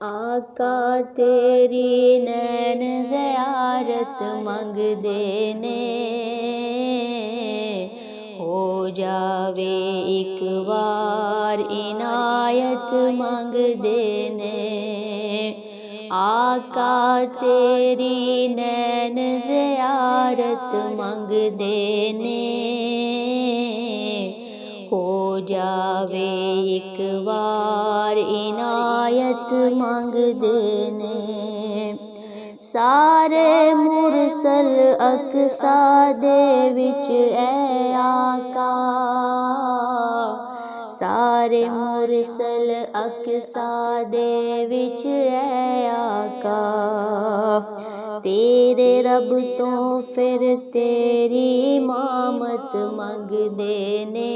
आका तेरी नैन ज़ियारत मंगदे ने, हो जावे एक बार इनायत मंगदे ने। आका तेरी नैन ज़ियारत मंगदे ने, हो जावे एक बार इनायत मंगदे ने। सारे मुरसल अकसा दे विच ऐ आका, सारे मुरसल अकसा दे विच ऐ आका। तेरे रब तो फिर तेरी इमामत मंगदे ने,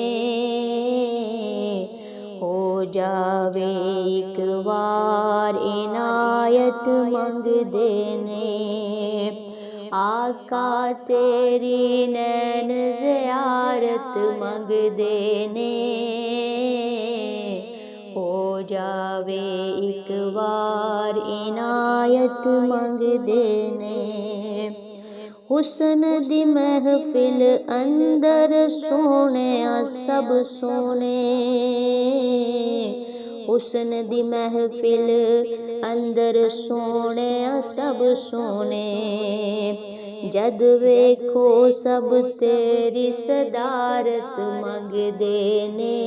हो जावे एक बार इनायत मंगदे ने। आका तेरी नैन ज़ियारत मंगदे ने, हो जावे एक बार इनायत मंगदे ने। हुस्न दी महफिल अंदर सोने सब सोने, हुस्न दी महफिल अंदर सोने सब सोने। जद वेखो सब तेरी सदारत मंगदे ने,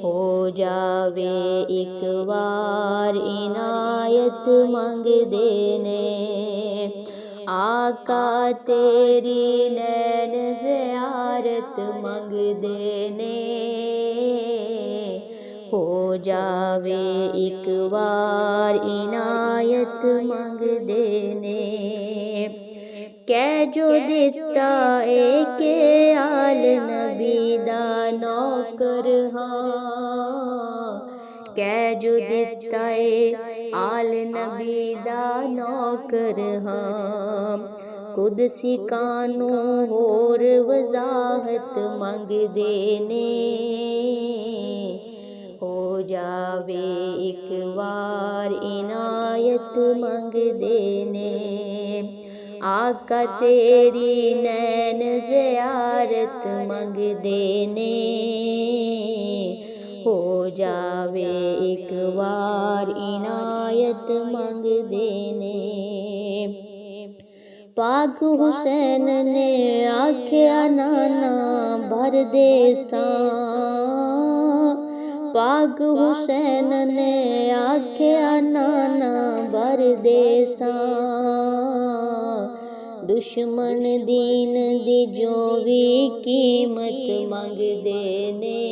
हो जावे एक बार इनायत मंगदे ने। आका तेरी नैन ज़ियारत मंगदे ने, हो जावे एक बार इनायत मंगदे ने। कै जो दिता ए के आल नबी दा नौकर हाँ, कै जो दिता ए आल नबी दा नौकर हाँ। कुदसी कानू होर वजाहत मंगदे ने, हो जावे एक बार इनायत मंगदे ने। आका तेरी नैन ज़ियारत मंगदे ने, हो जावे एक बार इनायत मंगदे ने। पाक हुसैन ने आख्या नाना भर दे सां, पाक हुसैन ने आख्या नाना भर दे सां। दुश्मन दीन दी जो भी कीमत मंगदे ने,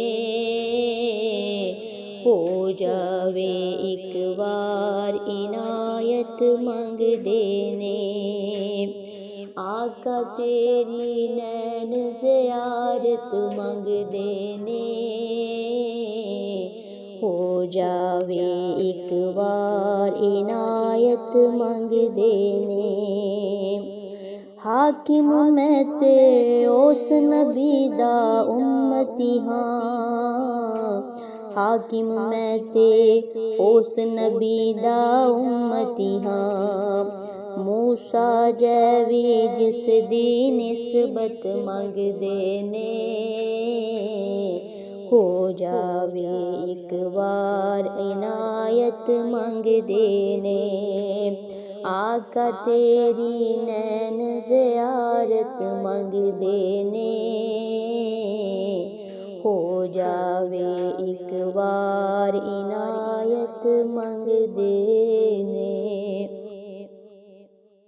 हो जावे एक बार इनायत मंगदे ने। आका तेरी नैन ज़ियारत मंगदे ने, हो जावे एक बार इनायत मंगदे ने। हाकिम मैं ते उस नबी दा उम्मती हाँ, हाकिम मैं ते उस नबी दा उम्मती हाँ। मूसा जैवी जिस दी निस्बत मंगदे ने, हो जावे एक बार इनायत मंगदे ने। आका तेरी नैन ज़ियारत मंगदे ने, हो जावे एक बार इनायत मंगदे ने।